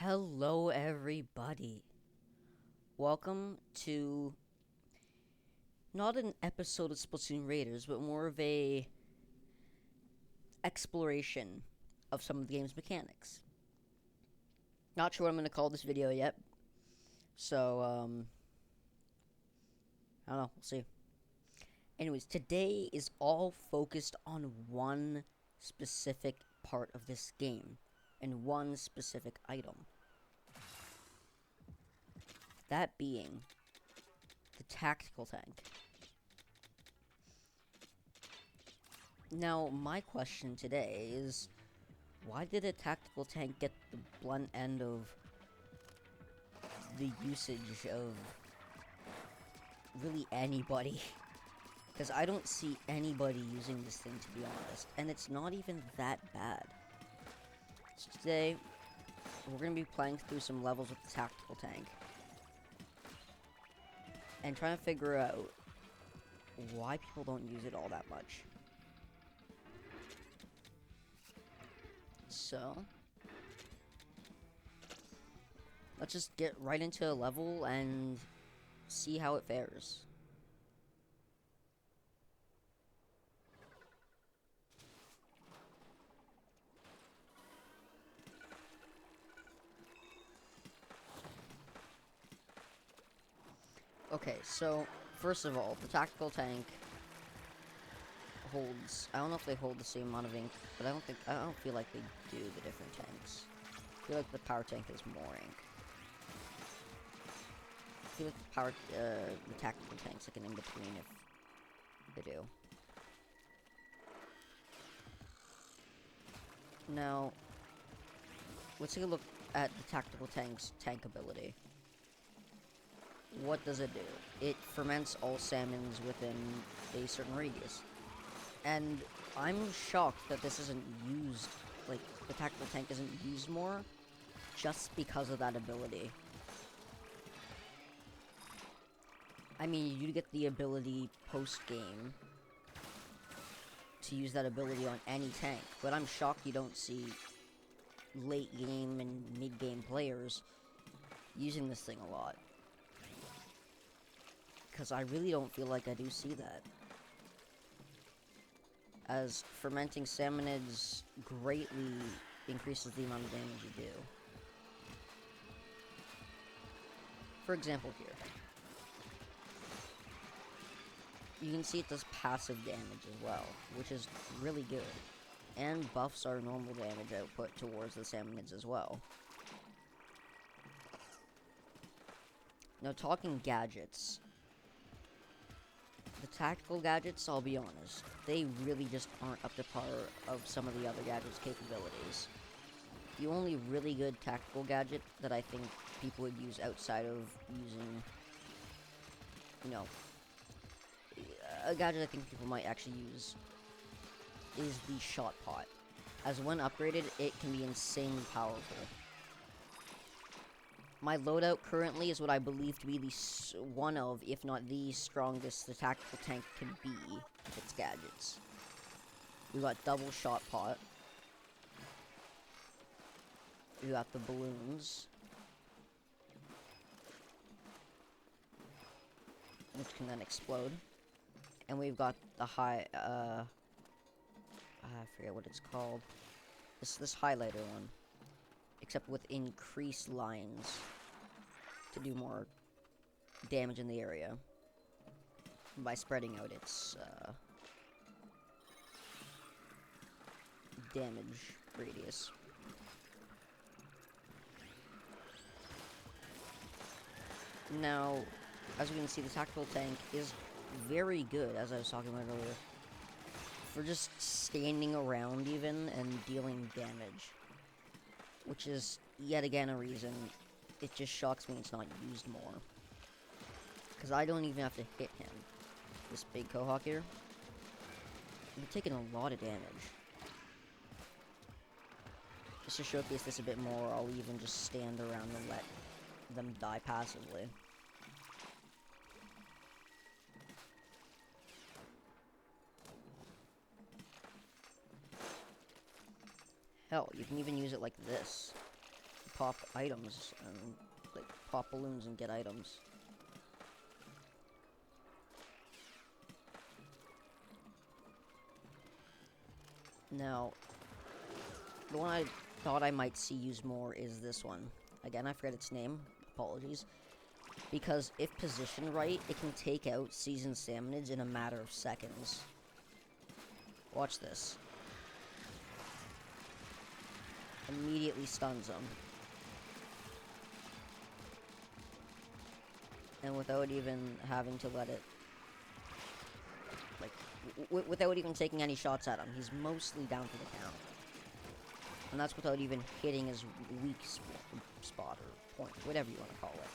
Hello, everybody. Welcome to not an episode of Splatoon Raiders, but more of a exploration of some of the game's mechanics. Not sure what I'm going to call this video yet, so I don't know. We'll see. Anyways, today is all focused on one specific part of this game and one specific item. That being the tactical tank. Now, my question today is, why did a tactical tank get the blunt end of the usage of really anybody? Because I don't see anybody using this thing, to be honest, and it's not even that bad. So today, we're going to be playing through some levels with the tactical tank and trying to figure out why people don't use it all that much. So, let's just get right into a level and see how it fares. Okay, so, first of all, the tactical tank holds, I don't know if they hold the same amount of ink, but I don't feel like they do, the different tanks. I feel like the power tank is more ink. I feel like the tactical tank's like an in-between if they do. Now, let's take a look at the tactical tank's tank ability. What does it do? It ferments all salmons within a certain radius. And I'm shocked that this isn't used, like, the tactical tank isn't used more, just because of that ability. I mean, you get the ability post-game to use that ability on any tank, but I'm shocked you don't see late-game and mid-game players using this thing a lot. Because I really don't feel like I do see that. As fermenting salmonids greatly increases the amount of damage you do. For example here, you can see it does passive damage as well, which is really good. And buffs our normal damage output towards the salmonids as well. Now, talking gadgets. The tactical gadgets, I'll be honest, they really just aren't up to par of some of the other gadgets' capabilities. The only really good tactical gadget that I think people would use outside of using, you know, a gadget I think people might actually use is the shot pot. As when upgraded, it can be insanely powerful. My loadout currently is what I believe to be one of, if not the strongest the tactical tank can be with its gadgets. We got double shot pot. We got the balloons, which can then explode. And we've got the I forget what it's called. This highlighter one. Except with increased lines to do more damage in the area by spreading out its damage radius. Now, as we can see, the tactical tank is very good, as I was talking about earlier, for just standing around even and dealing damage. Which is, yet again, a reason it just shocks me it's not used more. Because I don't even have to hit him. This big Cohawk here. I'm taking a lot of damage. Just to showcase this a bit more, I'll even just stand around and let them die passively. Hell, you can even use it like this. pop items and like pop balloons and get items. Now, the one I thought I might see used more is this one. Again, I forget its name. Apologies. Because if positioned right, it can take out seasoned salmonids in a matter of seconds. Watch this. Immediately stuns them. And without even having to let it... Like, without even taking any shots at him. He's mostly down for the count. And that's without even hitting his weak spot or point, whatever you want to call it.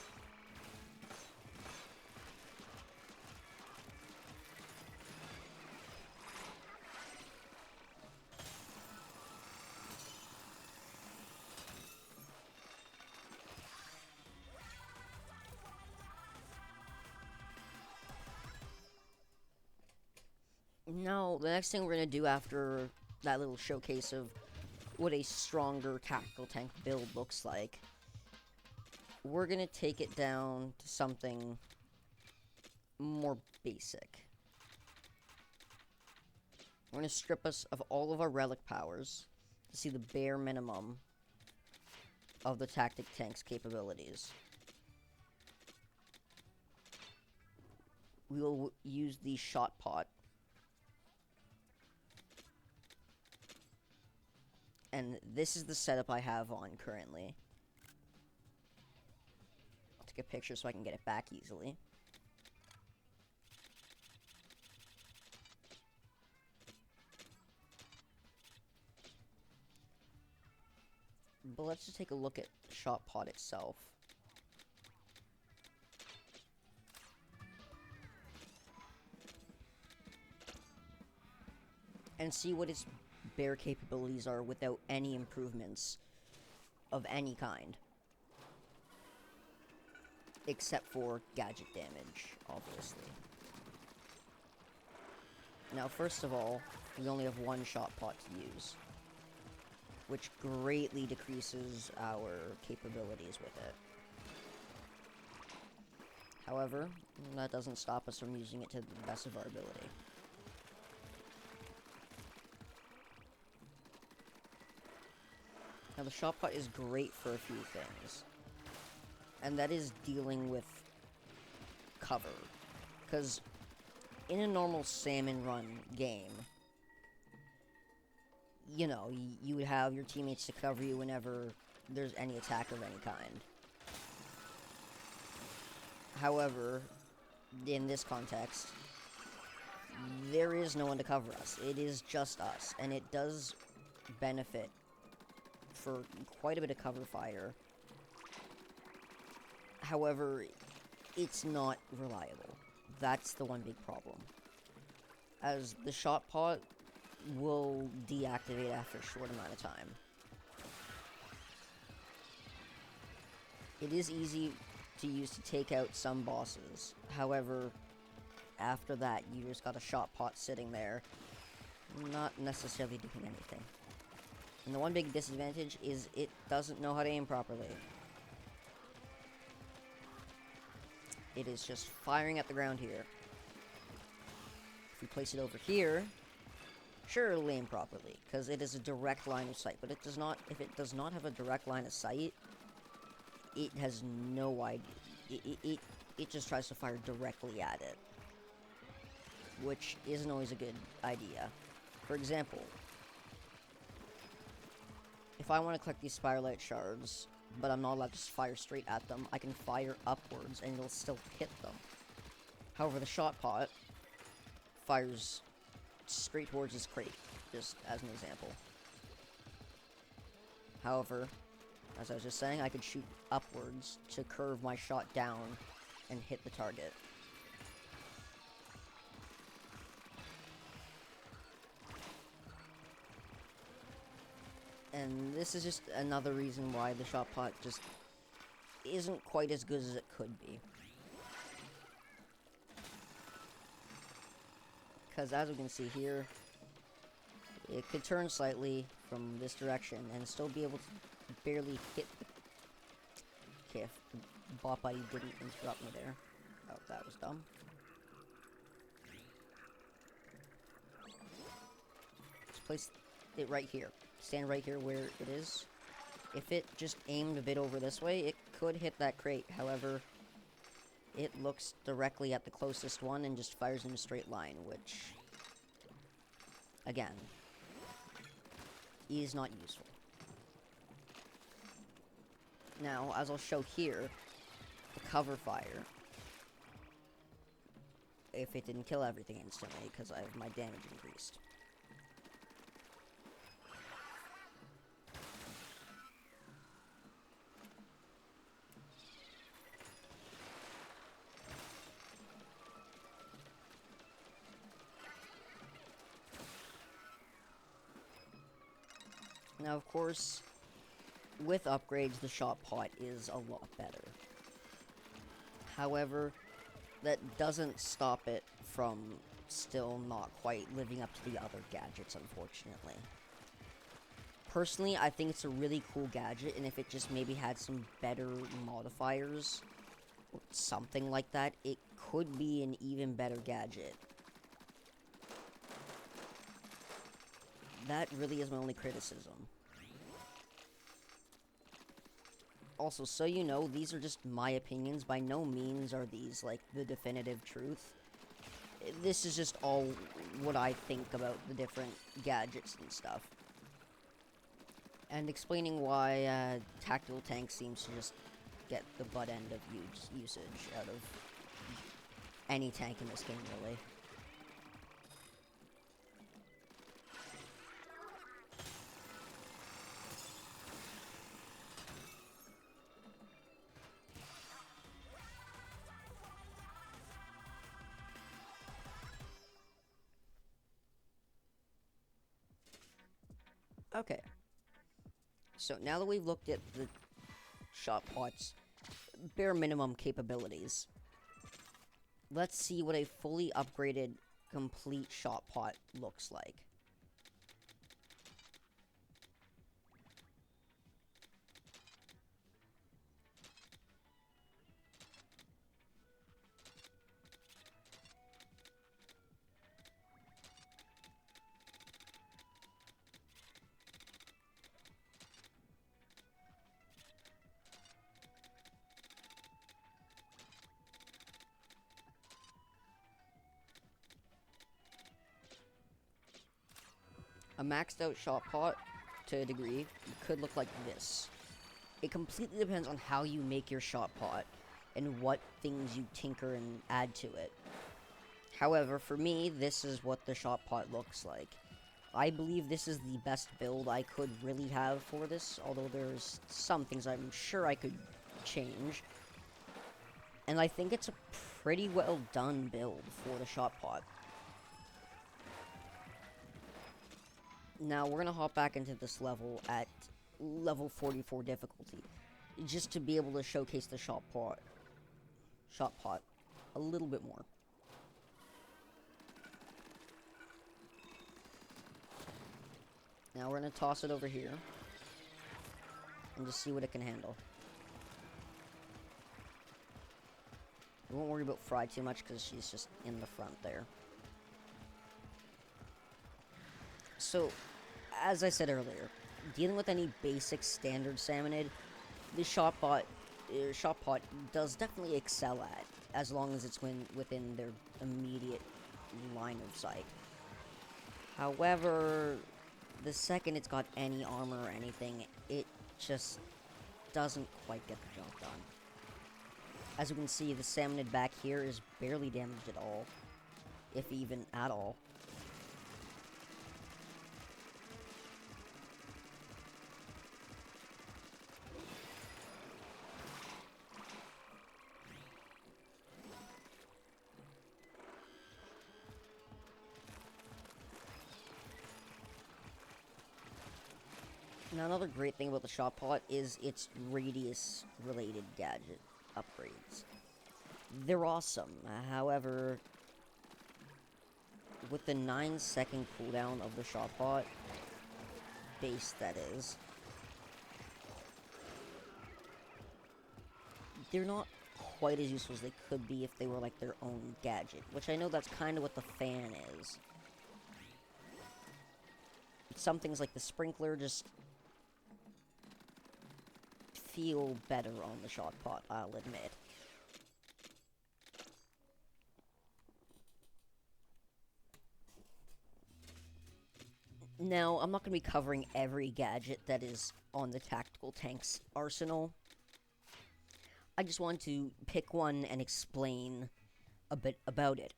Now, the next thing we're going to do after that little showcase of what a stronger tactical tank build looks like, we're going to take it down to something more basic. We're going to strip us of all of our relic powers to see the bare minimum of the tactic tank's capabilities. We will use the shot pot. And this is the setup I have on currently. I'll take a picture so I can get it back easily. But let's just take a look at Shot Pod itself. And see what its bare capabilities are without any improvements of any kind. Except for gadget damage, obviously. Now, first of all, we only have one shot pot to use, which greatly decreases our capabilities with it. However, that doesn't stop us from using it to the best of our ability. Now, the shot pot is great for a few things, and that is dealing with cover. Because in a normal salmon run game, you know, you would have your teammates to cover you whenever there's any attack of any kind. However, in this context, there is no one to cover us. It is just us, and it does benefit for quite a bit of cover fire. However, it's not reliable. That's the one big problem. As the shot pot will deactivate after a short amount of time. It is easy to use to take out some bosses. However, after that, you just got a shot pot sitting there, not necessarily doing anything. And the one big disadvantage is it doesn't know how to aim properly. It is just firing at the ground here. If we place it over here, sure, it'll aim properly, because it is a direct line of sight. But it does not. If it does not have a direct line of sight, it has no idea. It just tries to fire directly at it, which isn't always a good idea. For example, if I want to collect these Spiralite shards, but I'm not allowed to just fire straight at them, I can fire upwards and it'll still hit them. However, the shot pot fires straight towards his crate, just as an example. However, as I was just saying, I could shoot upwards to curve my shot down and hit the target. And this is just another reason why the shot pot just isn't quite as good as it could be. Because as we can see here, it could turn slightly from this direction and still be able to barely hit Okay, if the bot buddy didn't interrupt me there. Oh, that was dumb. Just place it right here. Stand right here where it is. If it just aimed a bit over this way, it could hit that crate. However, it looks directly at the closest one and just fires in a straight line, which, again, is not useful. Now, as I'll show here, the cover fire, if it didn't kill everything instantly, because I have my damage increased. Now, of course, with upgrades, the shot pot is a lot better. However, that doesn't stop it from still not quite living up to the other gadgets, unfortunately. Personally, I think it's a really cool gadget, and if it just maybe had some better modifiers, or something like that, it could be an even better gadget. That really is my only criticism. Also, so you know, these are just my opinions. By no means are these, like, the definitive truth. This is just all what I think about the different gadgets and stuff. And explaining why Tactical Tank seems to just get the butt end of usage out of any tank in this game, really. Okay. So now that we've looked at the shot pot's bare minimum capabilities, let's see what a fully upgraded, complete shot pot looks like. A maxed out shot pot, to a degree, could look like this. It completely depends on how you make your shot pot, and what things you tinker and add to it. However, for me, this is what the shot pot looks like. I believe this is the best build I could really have for this, although there's some things I'm sure I could change. And I think it's a pretty well done build for the shot pot. Now, we're going to hop back into this level at level 44 difficulty, just to be able to showcase the shot pot a little bit more. Now, we're going to toss it over here, and just see what it can handle. We won't worry about Fry too much, because she's just in the front there. So, as I said earlier, dealing with any basic standard salmonid, the shot pot does definitely excel at, as long as it's within their immediate line of sight. However, the second it's got any armor or anything, it just doesn't quite get the job done. As you can see, the salmonid back here is barely damaged at all, if even at all. Now, another great thing about the shot pot is its radius-related gadget upgrades. They're awesome. However, with the 9-second cooldown of the shot pot, base that is, they're not quite as useful as they could be if they were like their own gadget, which I know that's kind of what the fan is. Some things like the sprinkler just feel better on the shot pot, I'll admit. Now, I'm not going to be covering every gadget that is on the tactical tank's arsenal. I just want to pick one and explain a bit about it.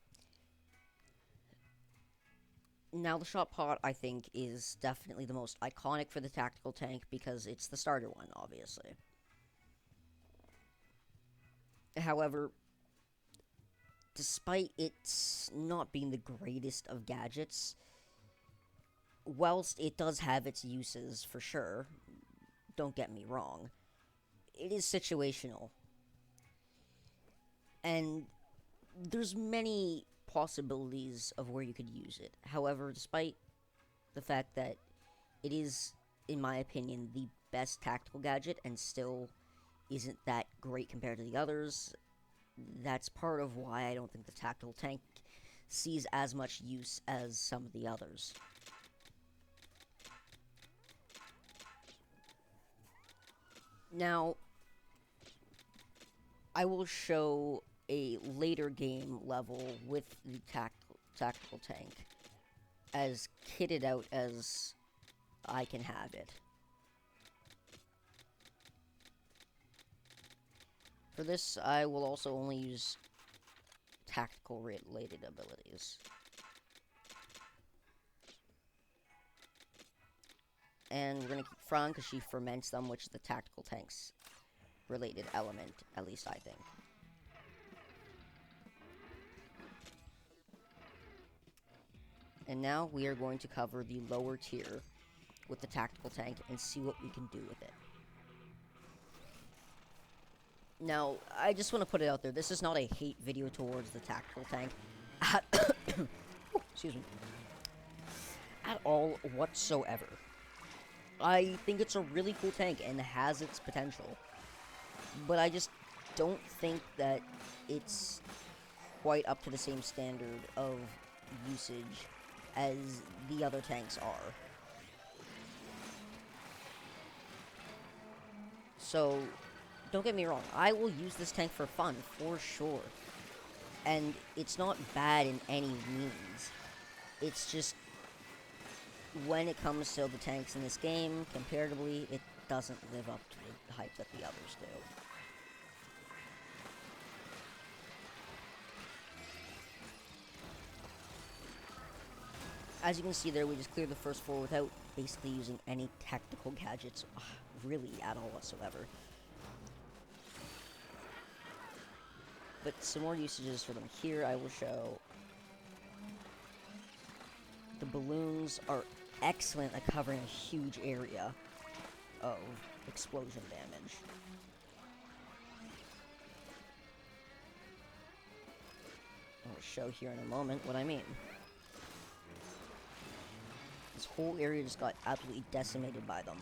Now, the shot pot, I think, is definitely the most iconic for the tactical tank because it's the starter one, obviously. However, despite its not being the greatest of gadgets, whilst it does have its uses for sure, don't get me wrong, it is situational. And there's many possibilities of where you could use it. However, despite the fact that it is, in my opinion, the best tactical gadget and still isn't that great compared to the others, that's part of why I don't think the tactical tank sees as much use as some of the others. Now, I will show a later game level with the tactical tank as kitted out as I can have it. For this, I will also only use tactical related abilities. And we're going to keep Fran because she ferments them, which is the tactical tank's related element, at least I think. And now we are going to cover the lower tier with the tactical tank and see what we can do with it. Now, I just want to put it out there, this is not a hate video towards the tactical tank excuse me, at all whatsoever. I think it's a really cool tank and has its potential, but I just don't think that it's quite up to the same standard of usage as the other tanks are. So, don't get me wrong, I will use this tank for fun, for sure. And it's not bad in any means. It's just, when it comes to the tanks in this game, comparatively, it doesn't live up to the hype that the others do. As you can see there, we just cleared the first floor without basically using any tactical gadgets, really, at all whatsoever. But some more usages for them here I will show. The balloons are excellent at covering a huge area of explosion damage. I'll show here in a moment what I mean. This whole area just got absolutely decimated by them.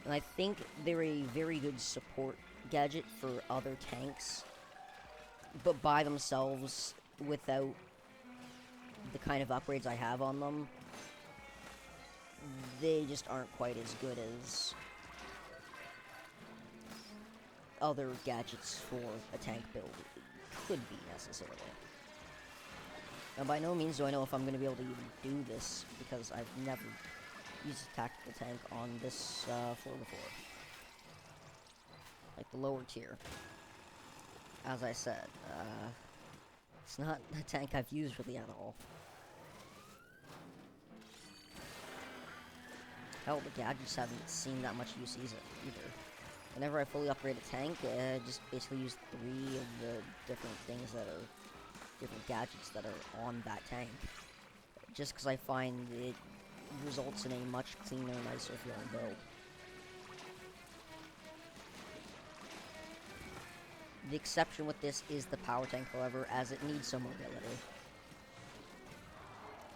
And I think they're a very good support gadget for other tanks, but by themselves, without the kind of upgrades I have on them, they just aren't quite as good as other gadgets for a tank build could be, necessarily. Now, by no means do I know if I'm going to be able to even do this, because I've never used a tactical tank on this floor before. Like the lower tier. As I said, it's not a tank I've used really at all. Hell, the gadgets haven't seen that much use either. Whenever I fully upgrade a tank, I just basically use 3 of the different things that are different gadgets that are on that tank. Just because I find it results in a much cleaner, nicer feeling build. The exception with this is the power tank, however, as it needs some mobility.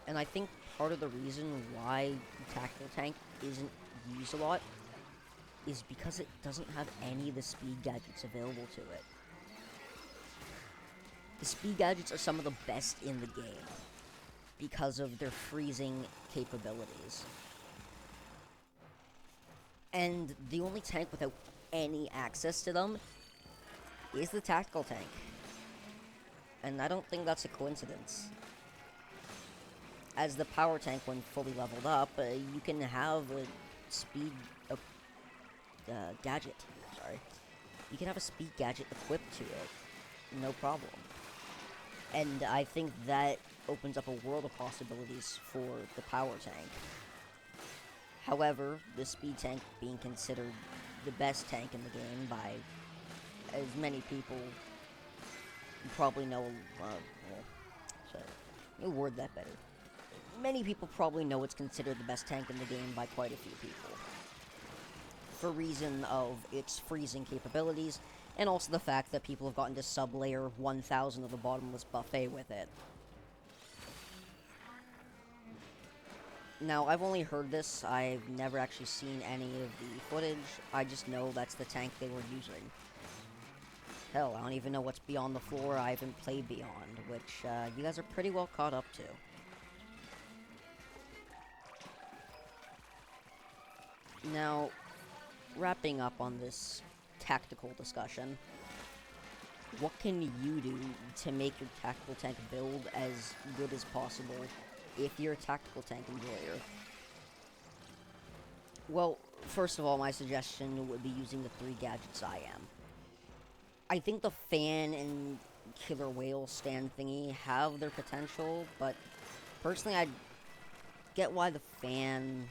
And I think part of the reason why the tactical tank isn't used a lot is because it doesn't have any of the speed gadgets available to it. The speed gadgets are some of the best in the game because of their freezing capabilities. And the only tank without any access to them is the tactical tank. And I don't think that's a coincidence. As the power tank, when fully leveled up, you can have a speed gadget. Sorry. You can have a speed gadget equipped to it. No problem. And I think that opens up a world of possibilities for the power tank. However, the speed tank being considered the best tank in the game by as many people probably know, sorry, let me word that better. Many people probably know it's considered the best tank in the game by quite a few people. For reason of its freezing capabilities, and also the fact that people have gotten to sub-layer 1000 of the bottomless buffet with it. Now, I've only heard this, I've never actually seen any of the footage, I just know that's the tank they were using. Hell, I don't even know what's Beyond the Floor, I haven't played Beyond, which you guys are pretty well caught up to. Now, wrapping up on this tactical discussion, what can you do to make your tactical tank build as good as possible if you're a tactical tank enjoyer? Well, first of all, my suggestion would be using the 3 gadgets I am. I think the fan and killer whale stand thingy have their potential, but personally I get why the fan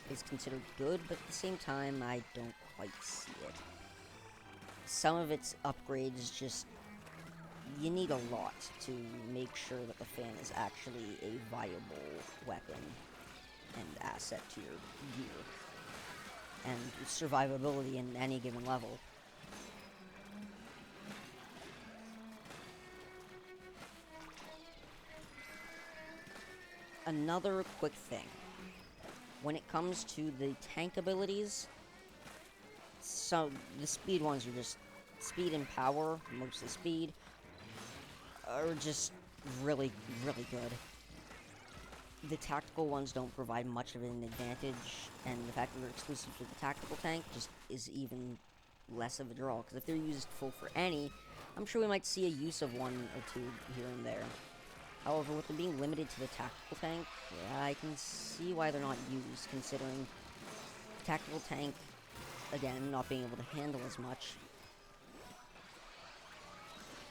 is considered good, but at the same time I don't quite see it. Some of its upgrades just, you need a lot to make sure that the fan is actually a viable weapon and asset to your gear and survivability in any given level. Another quick thing, when it comes to the tank abilities, so the speed ones are just speed and power, mostly speed, are just really, really good. The tactical ones don't provide much of an advantage, and the fact that they're exclusive to the tactical tank just is even less of a draw, because if they're used full for any, I'm sure we might see a use of one or two here and there. However, with them being limited to the tactical tank, yeah, I can see why they're not used, considering the tactical tank, again, not being able to handle as much,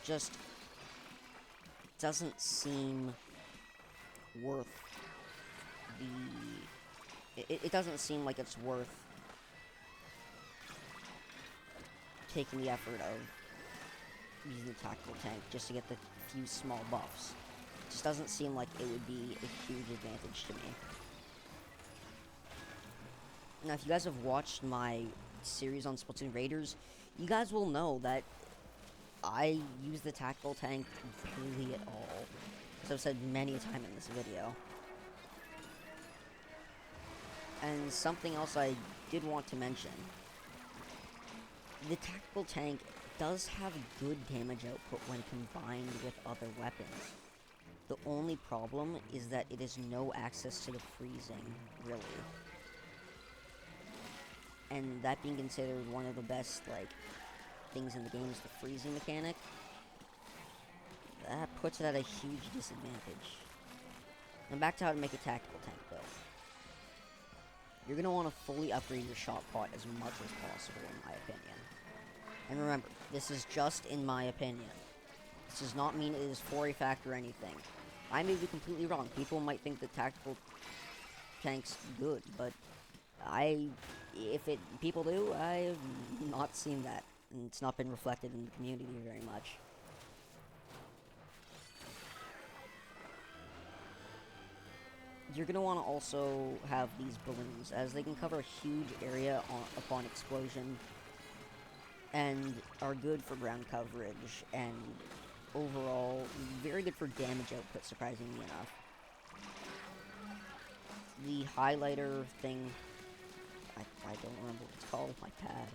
just doesn't seem worth it doesn't seem like it's worth taking the effort of using the tactical tank just to get the few small buffs. It just doesn't seem like it would be a huge advantage to me. Now, if you guys have watched my series on Splatoon Raiders, you guys will know that I use the tactical tank barely at all, as I've said many a time in this video. And something else I did want to mention, the tactical tank does have good damage output when combined with other weapons. The only problem is that it has no access to the freezing, really. And that being considered one of the best, things in the game is the freezing mechanic. That puts it at a huge disadvantage. Now back to how to make a tactical tank build. You're going to want to fully upgrade your shot pot as much as possible, in my opinion. And remember, this is just in my opinion. This does not mean it is for a fact or anything. I may be completely wrong. People might think that tactical tank's good, but people do, I have not seen that. And it's not been reflected in the community very much. You're going to want to also have these balloons, as they can cover a huge area upon explosion, and are good for ground coverage, and overall, very good for damage output, surprisingly enough. The highlighter thing, I don't remember what it's called, my pad,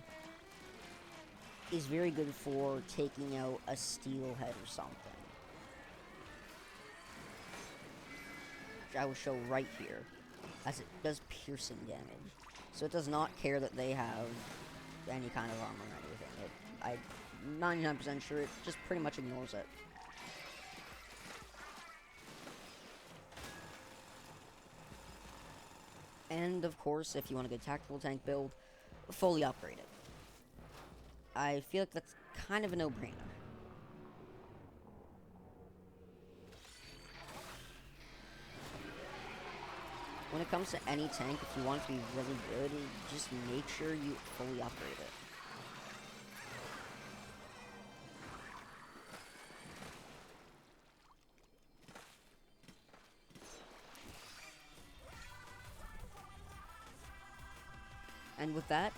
is very good for taking out a steelhead or something. Which I will show right here, as it does piercing damage. So it does not care that they have any kind of armor or anything. I'm 99% sure it just pretty much ignores it. And of course, if you want a good tactical tank build, fully upgrade it. I feel like that's kind of a no-brainer. When it comes to any tank, if you want it to be really good, just make sure you fully upgrade it. And with that,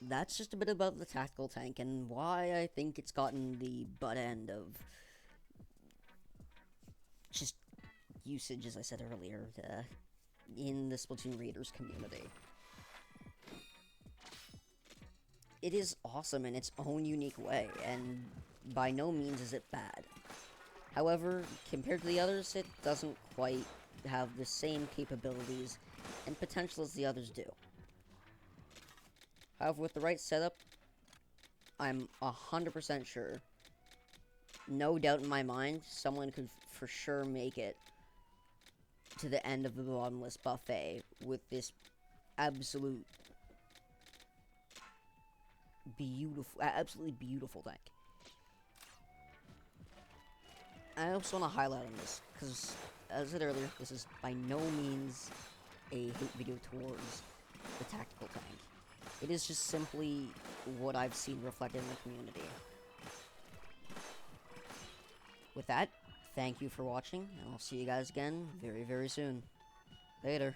that's just a bit about the tactical tank and why I think it's gotten the butt end of just usage, as I said earlier, in the Splatoon Raiders community. It is awesome in its own unique way, and by no means is it bad. However, compared to the others, it doesn't quite have the same capabilities and potential as the others do. However, with the right setup, I'm 100% sure, no doubt in my mind, someone could for sure make it to the end of the bottomless buffet with this absolutely beautiful tank. I also want to highlight on this, because, as I said earlier, this is by no means a hate video towards the tactical tank. It is just simply what I've seen reflected in the community. With that, thank you for watching, and I'll see you guys again very, very soon. Later.